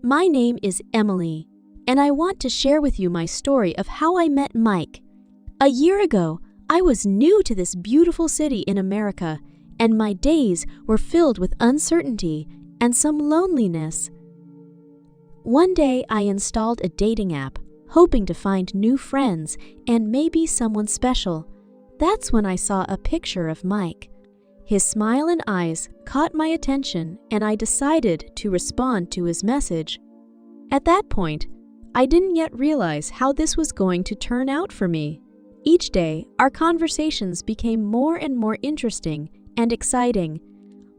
My name is Emily, and I want to share with you my story of how I met Mike. A year ago, I was new to this beautiful city in America, and my days were filled with uncertainty and some loneliness. One day, I installed a dating app, hoping to find new friends and maybe someone special. That's when I saw a picture of Mike. His smile and eyes caught my attention, and I decided to respond to his message. At that point, I didn't yet realize how this was going to turn out for me. Each day, our conversations became more and more interesting and exciting.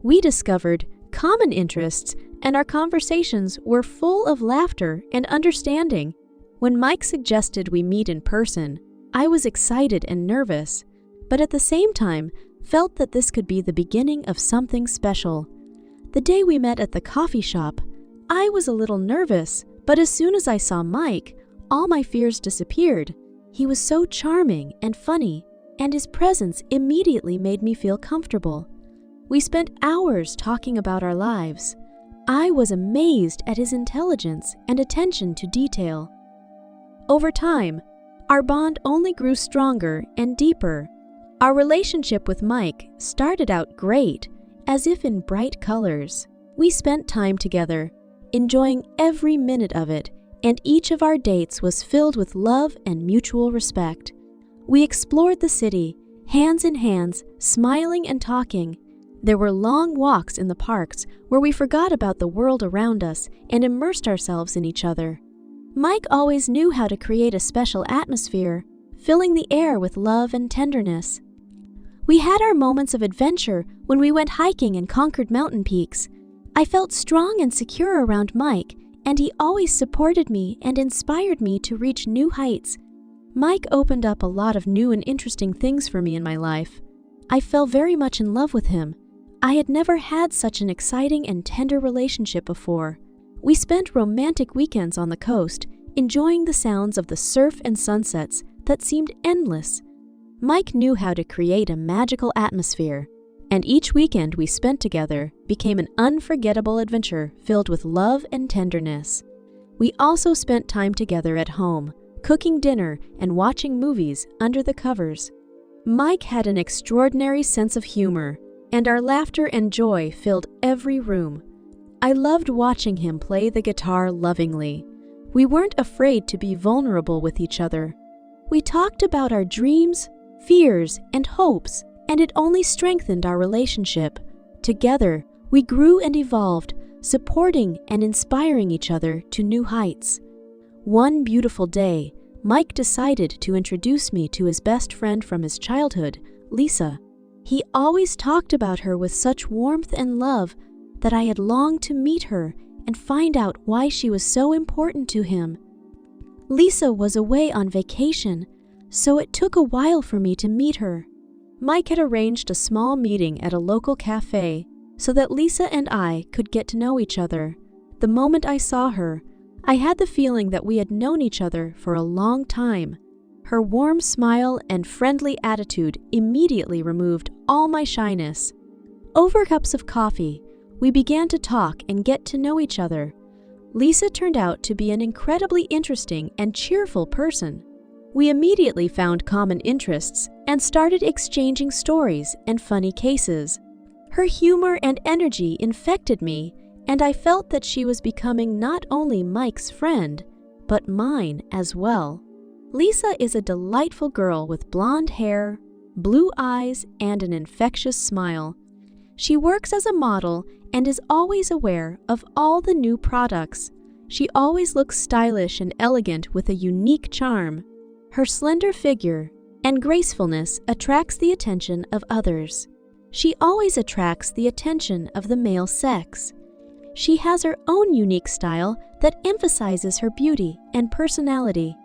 We discovered common interests, and our conversations were full of laughter and understanding. When Mike suggested we meet in person, I was excited and nervous, but at the same time, felt that this could be the beginning of something special. The day we met at the coffee shop, I was a little nervous, but as soon as I saw Mike, all my fears disappeared. He was so charming and funny, and his presence immediately made me feel comfortable. We spent hours talking about our lives. I was amazed at his intelligence and attention to detail. Over time, our bond only grew stronger and deeper. Our relationship with Mike started out great, as if in bright colors. We spent time together, enjoying every minute of it, and each of our dates was filled with love and mutual respect. We explored the city, hands in hands, smiling and talking. There were long walks in the parks where we forgot about the world around us and immersed ourselves in each other. Mike always knew how to create a special atmosphere, filling the air with love and tenderness. We had our moments of adventure when we went hiking and conquered mountain peaks. I felt strong and secure around Mike, and he always supported me and inspired me to reach new heights. Mike opened up a lot of new and interesting things for me in my life. I fell very much in love with him. I had never had such an exciting and tender relationship before. We spent romantic weekends on the coast, enjoying the sounds of the surf and sunsets that seemed endless. Mike knew how to create a magical atmosphere, and each weekend we spent together became an unforgettable adventure filled with love and tenderness. We also spent time together at home, cooking dinner and watching movies under the covers. Mike had an extraordinary sense of humor, and our laughter and joy filled every room. I loved watching him play the guitar lovingly. We weren't afraid to be vulnerable with each other. We talked about our dreams, fears, and hopes, and it only strengthened our relationship. Together, we grew and evolved, supporting and inspiring each other to new heights. One beautiful day, Mike decided to introduce me to his best friend from his childhood, Lisa. He always talked about her with such warmth and love that I had longed to meet her and find out why she was so important to him. Lisa was away on vacation, so it took a while for me to meet her. Mike had arranged a small meeting at a local cafe so that Lisa and I could get to know each other. The moment I saw her, I had the feeling that we had known each other for a long time. Her warm smile and friendly attitude immediately removed all my shyness. Over cups of coffee, we began to talk and get to know each other. Lisa turned out to be an incredibly interesting and cheerful person. We immediately found common interests and started exchanging stories and funny cases. Her humor and energy infected me, and I felt that she was becoming not only Mike's friend, but mine as well. Lisa is a delightful girl with blonde hair, blue eyes, and an infectious smile. She works as a model and is always aware of all the new products. She always looks stylish and elegant with a unique charm. Her slender figure and gracefulness attracts the attention of others. She always attracts the attention of the male sex. She has her own unique style that emphasizes her beauty and personality.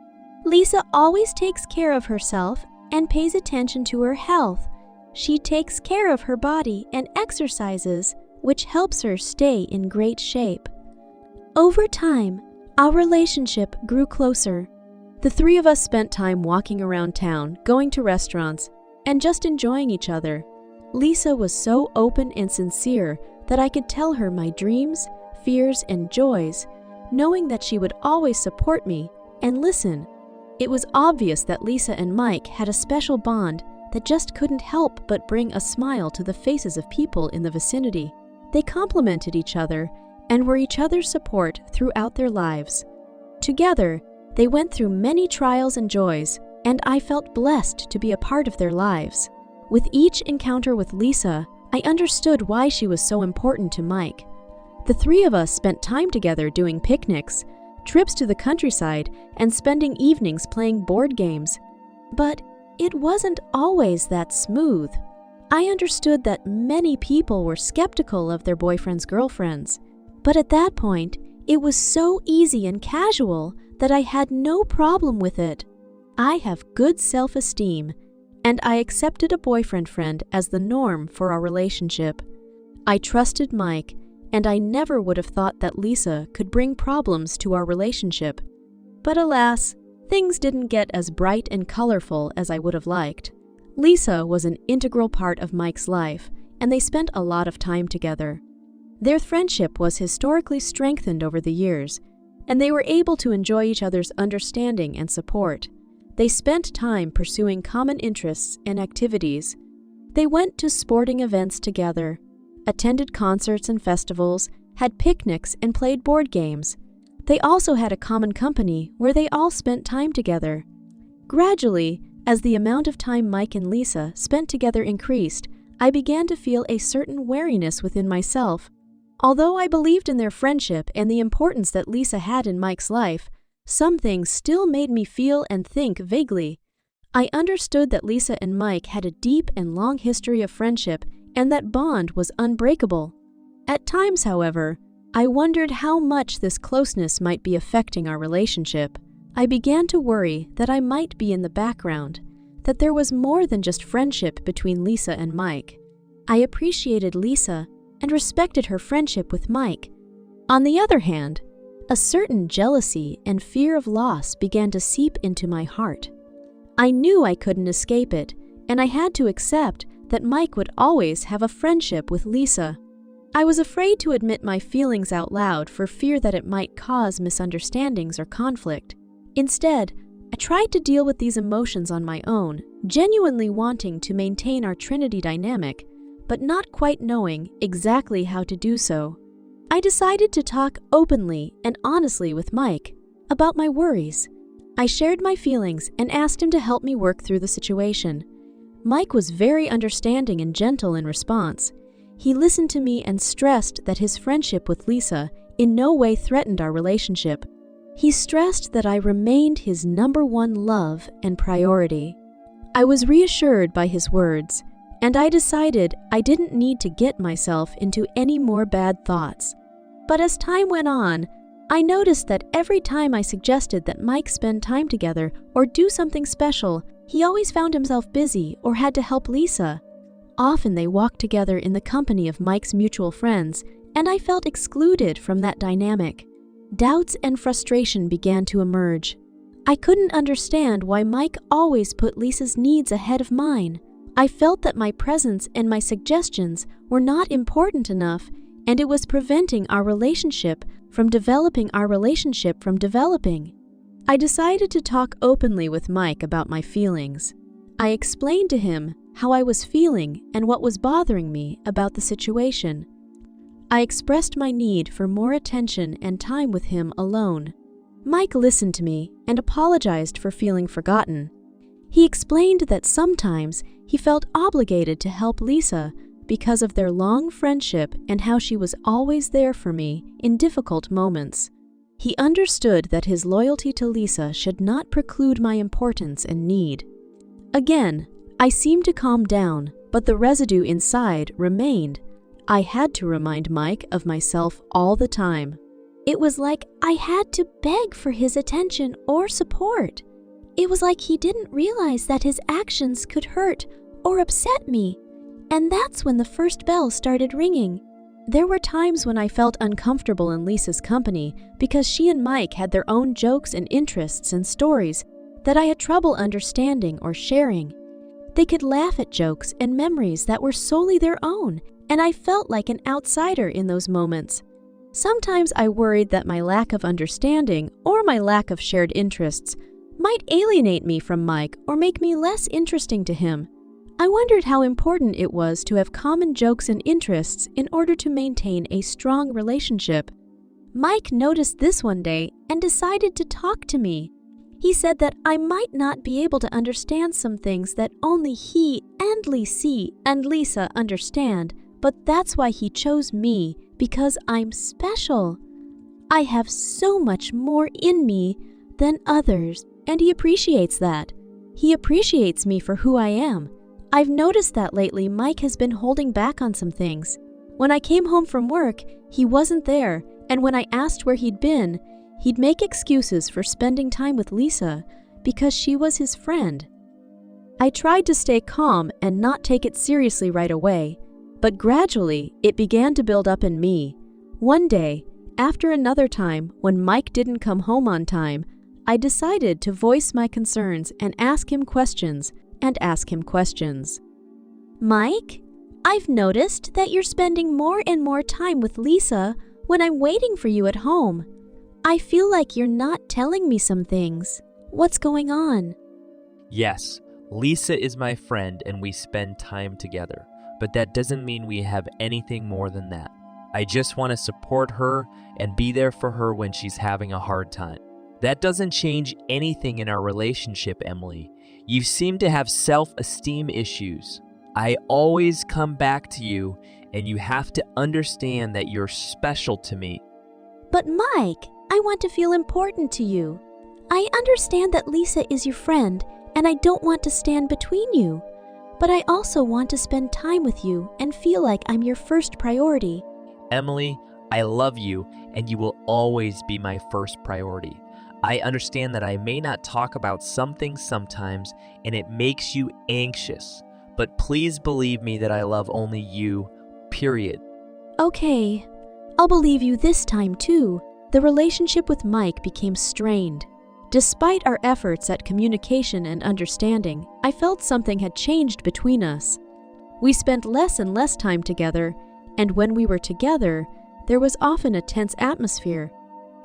Lisa always takes care of herself and pays attention to her health. She takes care of her body and exercises, which helps her stay in great shape. Over time, our relationship grew closer. The three of us spent time walking around town, going to restaurants, and just enjoying each other. Lisa was so open and sincere that I could tell her my dreams, fears, and joys. knowing that she would always support me and listen. It was obvious that Lisa and Mike had a special bond that just couldn't help but bring a smile to the faces of people in the vicinity. They complemented each other and were each other's support throughout their lives. Together, they went through many trials and joys, and I felt blessed to be a part of their lives. With each encounter with Lisa, I understood why she was so important to Mike. The three of us spent time together doing picnics, trips to the countryside, and spending evenings playing board games. But it wasn't always that smooth. I understood that many people were skeptical of their boyfriends' girlfriends. But at that point, it was so easy and casual that I had no problem with it. I have good self-esteem, and I accepted a boyfriend friend as the norm for our relationship. I trusted Mike, and I never would have thought that Lisa could bring problems to our relationship. But alas, things didn't get as bright and colorful as I would have liked. Lisa was an integral part of Mike's life, and they spent a lot of time together. Their friendship was historically strengthened over the years, and they were able to enjoy each other's understanding and support. They spent time pursuing common interests and activities. They went to sporting events together, attended concerts and festivals, had picnics, and played board games. They also had a common company where they all spent time together. Gradually, as the amount of time Mike and Lisa spent together increased, I began to feel a certain wariness within myself. Although I believed in their friendship and the importance that Lisa had in Mike's life, some things still made me feel and think vaguely. I understood that Lisa and Mike had a deep and long history of friendship and that bond was unbreakable. At times, however, I wondered how much this closeness might be affecting our relationship. I began to worry that I might be in the background, that there was more than just friendship between Lisa and Mike. I appreciated Lisa and respected her friendship with Mike. On the other hand, a certain jealousy and fear of loss began to seep into my heart. I knew I couldn't escape it, and I had to accept that Mike would always have a friendship with Lisa. I was afraid to admit my feelings out loud for fear that it might cause misunderstandings or conflict. Instead, I tried to deal with these emotions on my own, genuinely wanting to maintain our Trinity dynamic, but not quite knowing exactly how to do so. I decided to talk openly and honestly with Mike about my worries. I shared my feelings and asked him to help me work through the situation. Mike was very understanding and gentle in response. He listened to me and stressed that his friendship with Lisa in no way threatened our relationship. He stressed that I remained his #1 love and priority. I was reassured by his words, and I decided I didn't need to get myself into any more bad thoughts. But as time went on, I noticed that every time I suggested that Mike spend time together or do something special, he always found himself busy or had to help Lisa. Often they walked together in the company of Mike's mutual friends, and I felt excluded from that dynamic. Doubts and frustration began to emerge. I couldn't understand why Mike always put Lisa's needs ahead of mine. I felt that my presence and my suggestions were not important enough, and it was preventing our relationship from developing. I decided to talk openly with Mike about my feelings. I explained to him how I was feeling and what was bothering me about the situation. I expressed my need for more attention and time with him alone. Mike listened to me and apologized for feeling forgotten. He explained that sometimes he felt obligated to help Lisa because of their long friendship and how she was always there for me in difficult moments. He understood that his loyalty to Lisa should not preclude my importance and need. Again, I seemed to calm down, but the residue inside remained. I had to remind Mike of myself all the time. It was like I had to beg for his attention or support. It was like he didn't realize that his actions could hurt or upset me. And that's when the first bell started ringing. There were times when I felt uncomfortable in Lisa's company because she and Mike had their own jokes and interests and stories that I had trouble understanding or sharing. They could laugh at jokes and memories that were solely their own, and I felt like an outsider in those moments. Sometimes I worried that my lack of understanding or my lack of shared interests might alienate me from Mike or make me less interesting to him. I wondered how important it was to have common jokes and interests in order to maintain a strong relationship. Mike noticed this one day and decided to talk to me. He said that I might not be able to understand some things that only he and Lisa understand, but that's why he chose me, because I'm special. I have so much more in me than others, and he appreciates that. He appreciates me for who I am. I've noticed that lately Mike has been holding back on some things. When I came home from work, he wasn't there, and when I asked where he'd been, he'd make excuses for spending time with Lisa because she was his friend. I tried to stay calm and not take it seriously right away, but gradually it began to build up in me. One day, after another time when Mike didn't come home on time, I decided to voice my concerns and ask him questions. Mike, I've noticed that you're spending more and more time with Lisa when I'm waiting for you at home. I feel like you're not telling me some things. What's going on? Yes, Lisa is my friend and we spend time together, but that doesn't mean we have anything more than that. I just want to support her and be there for her when she's having a hard time. That doesn't change anything in our relationship, Emily. You seem to have self-esteem issues. I always come back to you, and you have to understand that you're special to me. But Mike, I want to feel important to you. I understand that Lisa is your friend, and I don't want to stand between you. But I also want to spend time with you and feel like I'm your first priority. Emily, I love you, and you will always be my first priority. I understand that I may not talk about some things sometimes, and it makes you anxious. But please believe me that I love only you, period. Okay, I'll believe you this time too. The relationship with Mike became strained. Despite our efforts at communication and understanding, I felt something had changed between us. We spent less and less time together, and when we were together, there was often a tense atmosphere.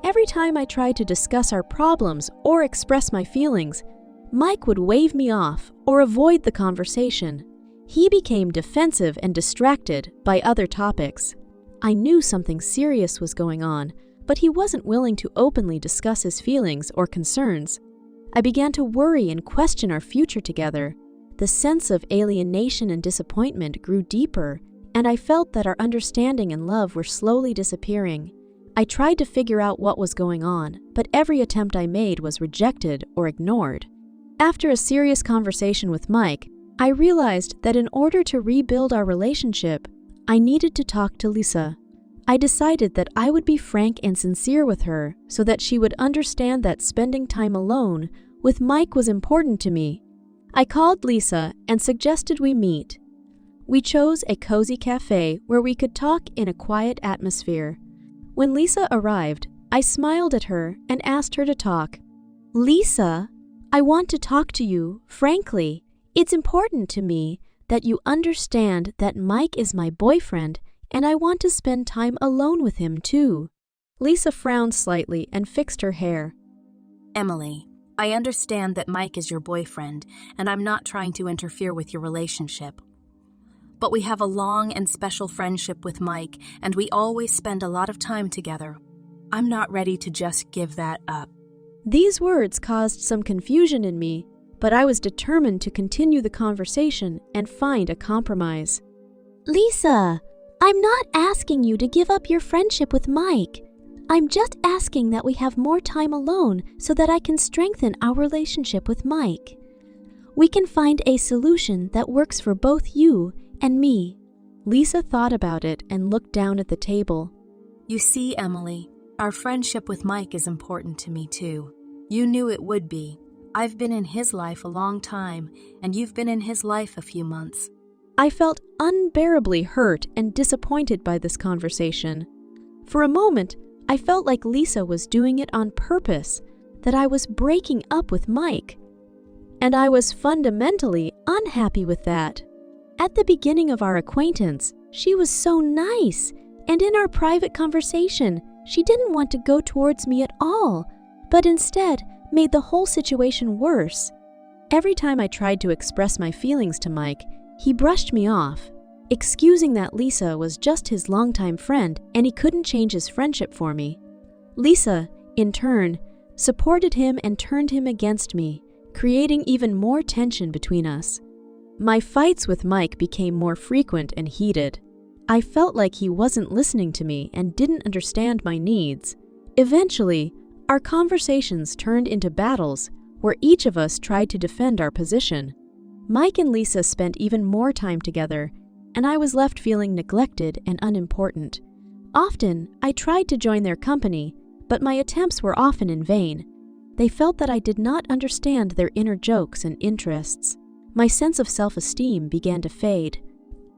Every time I tried to discuss our problems or express my feelings, Mike would wave me off or avoid the conversation. He became defensive and distracted by other topics. I knew something serious was going on, but he wasn't willing to openly discuss his feelings or concerns. I began to worry and question our future together. The sense of alienation and disappointment grew deeper, and I felt that our understanding and love were slowly disappearing. I tried to figure out what was going on, but every attempt I made was rejected or ignored. After a serious conversation with Mike, I realized that in order to rebuild our relationship, I needed to talk to Lisa. I decided that I would be frank and sincere with her so that she would understand that spending time alone with Mike was important to me. I called Lisa and suggested we meet. We chose a cozy cafe where we could talk in a quiet atmosphere. When Lisa arrived, I smiled at her and asked her to talk. Lisa, I want to talk to you, frankly. It's important to me that you understand that Mike is my boyfriend and I want to spend time alone with him too. Lisa frowned slightly and fixed her hair. Emily, I understand that Mike is your boyfriend and I'm not trying to interfere with your relationship. But we have a long and special friendship with Mike, and we always spend a lot of time together. I'm not ready to just give that up. These words caused some confusion in me, but I was determined to continue the conversation and find a compromise. Lisa, I'm not asking you to give up your friendship with Mike. I'm just asking that we have more time alone so that I can strengthen our relationship with Mike. We can find a solution that works for both you and me. Lisa thought about it and looked down at the table. You see, Emily, our friendship with Mike is important to me too. You knew it would be. I've been in his life a long time, and you've been in his life a few months. I felt unbearably hurt and disappointed by this conversation. For a moment, I felt like Lisa was doing it on purpose, that I was breaking up with Mike. And I was fundamentally unhappy with that. At the beginning of our acquaintance, she was so nice, And in our private conversation, she didn't want to go towards me at all, but instead made the whole situation worse. Every time I tried to express my feelings to Mike, he brushed me off, excusing that Lisa was just his longtime friend and he couldn't change his friendship for me. Lisa, in turn, supported him and turned him against me, creating even more tension between us. My fights with Mike became more frequent and heated. I felt like he wasn't listening to me and didn't understand my needs. Eventually, our conversations turned into battles where each of us tried to defend our position. Mike and Lisa spent even more time together, and I was left feeling neglected and unimportant. Often, I tried to join their company, but my attempts were often in vain. They felt that I did not understand their inner jokes and interests. My sense of self-esteem began to fade.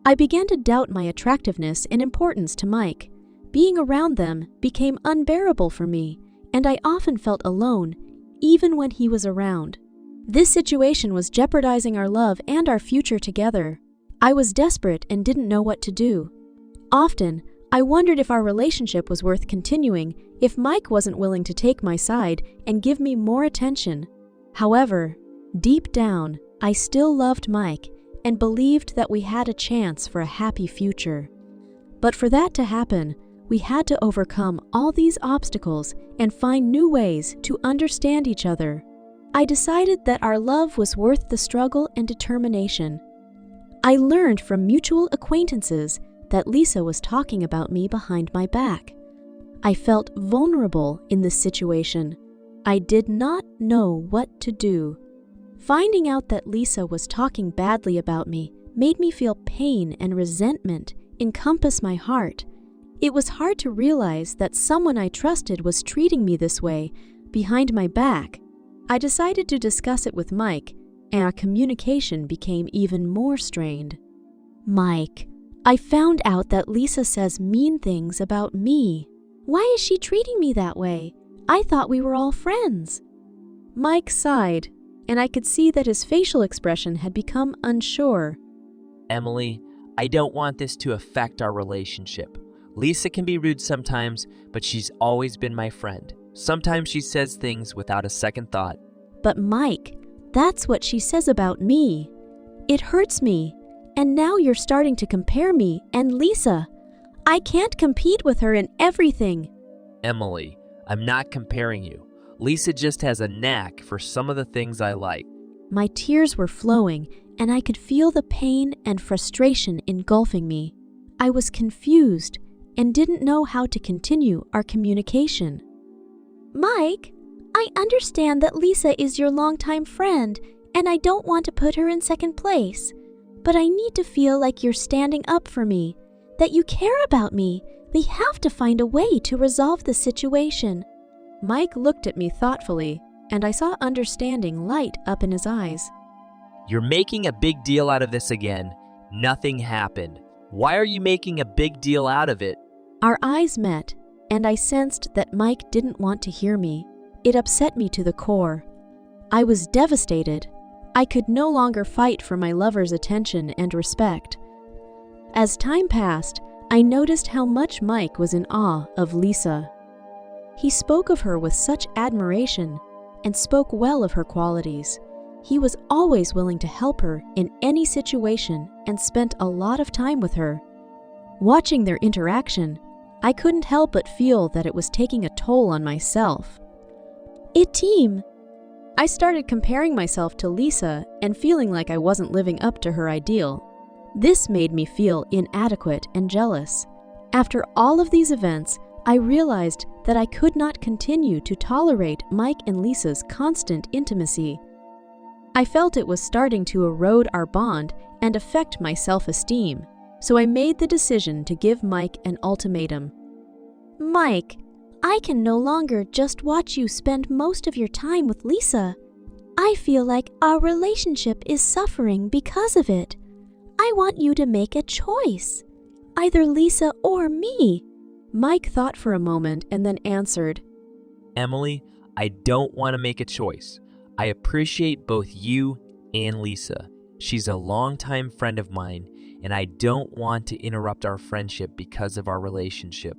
I began to doubt my attractiveness and importance to Mike. Being around them became unbearable for me, and I often felt alone, even when he was around. This situation was jeopardizing our love and our future together. I was desperate and didn't know what to do. Often, I wondered if our relationship was worth continuing if Mike wasn't willing to take my side and give me more attention. However, deep down, I still loved Mike and believed that we had a chance for a happy future. But for that to happen, we had to overcome all these obstacles and find new ways to understand each other. I decided that our love was worth the struggle and determination. I learned from mutual acquaintances that Lisa was talking about me behind my back. I felt vulnerable in this situation. I did not know what to do. Finding out that Lisa was talking badly about me made me feel pain and resentment encompass my heart. It was hard to realize that someone I trusted was treating me this way, behind my back. I decided to discuss it with Mike, and our communication became even more strained. Mike, I found out that Lisa says mean things about me. Why is she treating me that way? I thought we were all friends. Mike sighed, and I could see that his facial expression had become unsure. Emily, I don't want this to affect our relationship. Lisa can be rude sometimes, but she's always been my friend. Sometimes she says things without a second thought. But Mike, that's what she says about me. It hurts me, and now you're starting to compare me and Lisa. I can't compete with her in everything. Emily, I'm not comparing you. Lisa just has a knack for some of the things I like. My tears were flowing, and I could feel the pain and frustration engulfing me. I was confused and didn't know how to continue our communication. Mike, I understand that Lisa is your longtime friend, and I don't want to put her in second place. But I need to feel like you're standing up for me, that you care about me. We have to find a way to resolve the situation. Mike looked at me thoughtfully, and I saw understanding light up in his eyes. You're making a big deal out of this again. Nothing happened. Why are you making a big deal out of it? Our eyes met, and I sensed that Mike didn't want to hear me. It upset me to the core. I was devastated. I could no longer fight for my lover's attention and respect. As time passed, I noticed how much Mike was in awe of Lisa. He spoke of her with such admiration and spoke well of her qualities. He was always willing to help her in any situation and spent a lot of time with her. Watching their interaction, I couldn't help but feel that it was taking a toll on myself. I started comparing myself to Lisa and feeling like I wasn't living up to her ideal. This made me feel inadequate and jealous. After all of these events, I realized that I could not continue to tolerate Mike and Lisa's constant intimacy. I felt it was starting to erode our bond and affect my self-esteem, so I made the decision to give Mike an ultimatum. Mike, I can no longer just watch you spend most of your time with Lisa. I feel like our relationship is suffering because of it. I want you to make a choice, either Lisa or me. Mike thought for a moment and then answered, Emily, I don't want to make a choice. I appreciate both you and Lisa. She's a longtime friend of mine, and I don't want to interrupt our friendship because of our relationship.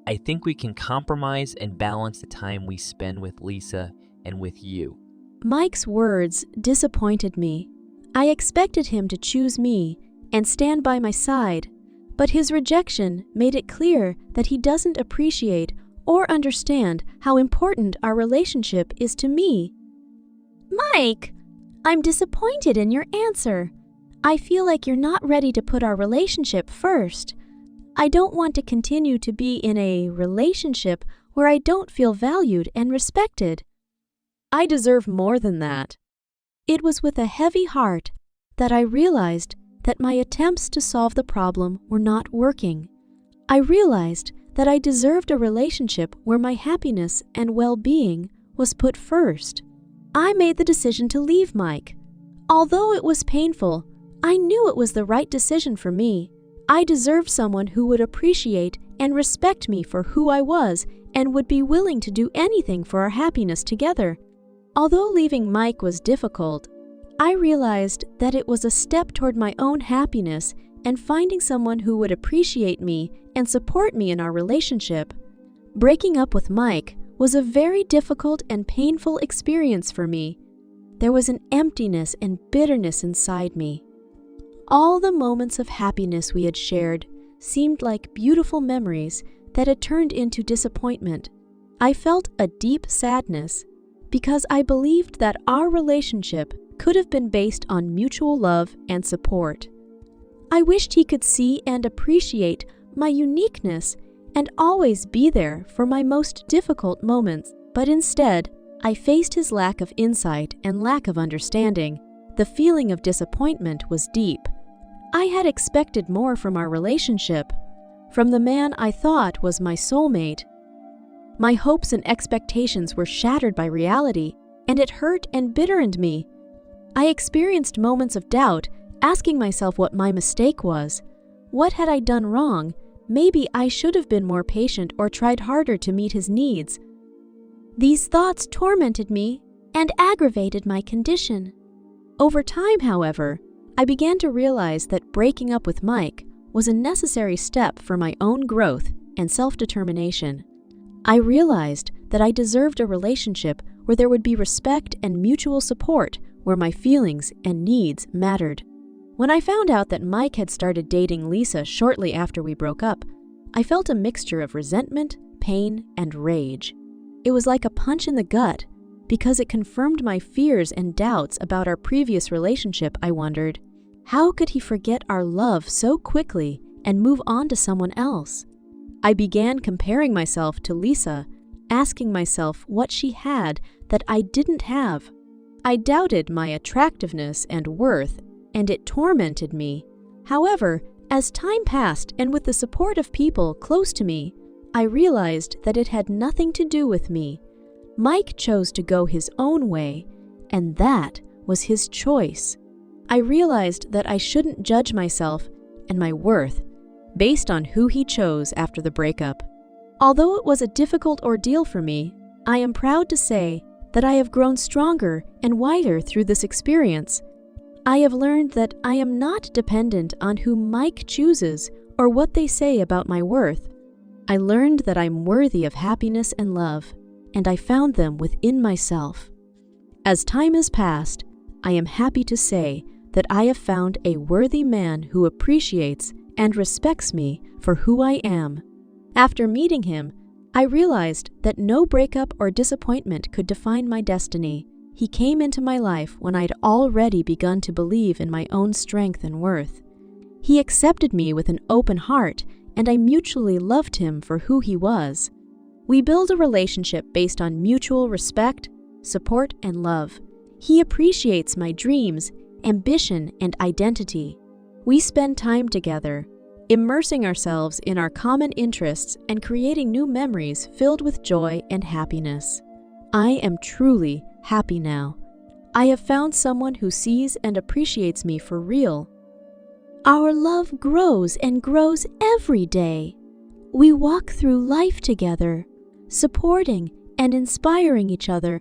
I think we can compromise and balance the time we spend with Lisa and with you." Mike's words disappointed me. I expected him to choose me and stand by my side, but his rejection made it clear that he doesn't appreciate or understand how important our relationship is to me. "Mike, I'm disappointed in your answer. I feel like you're not ready to put our relationship first. I don't want to continue to be in a relationship where I don't feel valued and respected. I deserve more than that." It was with a heavy heart that I realized that my attempts to solve the problem were not working. I realized that I deserved a relationship where my happiness and well-being was put first. I made the decision to leave Mike. Although it was painful, I knew it was the right decision for me. I deserved someone who would appreciate and respect me for who I was and would be willing to do anything for our happiness together. Although leaving Mike was difficult, I realized that it was a step toward my own happiness and finding someone who would appreciate me and support me in our relationship. Breaking up with Mike was a very difficult and painful experience for me. There was an emptiness and bitterness inside me. All the moments of happiness we had shared seemed like beautiful memories that had turned into disappointment. I felt a deep sadness because I believed that our relationship could have been based on mutual love and support. I wished he could see and appreciate my uniqueness and always be there for my most difficult moments, but instead, I faced his lack of insight and lack of understanding. The feeling of disappointment was deep. I had expected more from our relationship, from the man I thought was my soulmate. My hopes and expectations were shattered by reality, and it hurt and bittered me. I experienced moments of doubt, asking myself what my mistake was. What had I done wrong? Maybe I should have been more patient or tried harder to meet his needs. These thoughts tormented me and aggravated my condition. Over time, however, I began to realize that breaking up with Mike was a necessary step for my own growth and self-determination. I realized that I deserved a relationship where there would be respect and mutual support, where my feelings and needs mattered. When I found out that Mike had started dating Lisa shortly after we broke up, I felt a mixture of resentment, pain, and rage. It was like a punch in the gut. Because it confirmed my fears and doubts about our previous relationship, I wondered, how could he forget our love so quickly and move on to someone else? I began comparing myself to Lisa, asking myself what she had that I didn't have. I doubted my attractiveness and worth, and it tormented me. However, as time passed and with the support of people close to me, I realized that it had nothing to do with me. Mike chose to go his own way, and that was his choice. I realized that I shouldn't judge myself and my worth based on who he chose after the breakup. Although it was a difficult ordeal for me, I am proud to say that I have grown stronger and wiser through this experience. I have learned that I am not dependent on who Mike chooses or what they say about my worth. I learned that I'm worthy of happiness and love, and I found them within myself. As time has passed, I am happy to say that I have found a worthy man who appreciates and respects me for who I am. After meeting him, I realized that no breakup or disappointment could define my destiny. He came into my life when I'd already begun to believe in my own strength and worth. He accepted me with an open heart, and I mutually loved him for who he was. We build a relationship based on mutual respect, support, and love. He appreciates my dreams, ambition, and identity. We spend time together, immersing ourselves in our common interests and creating new memories filled with joy and happiness. I am truly happy now. I have found someone who sees and appreciates me for real. Our love grows and grows every day. We walk through life together, supporting and inspiring each other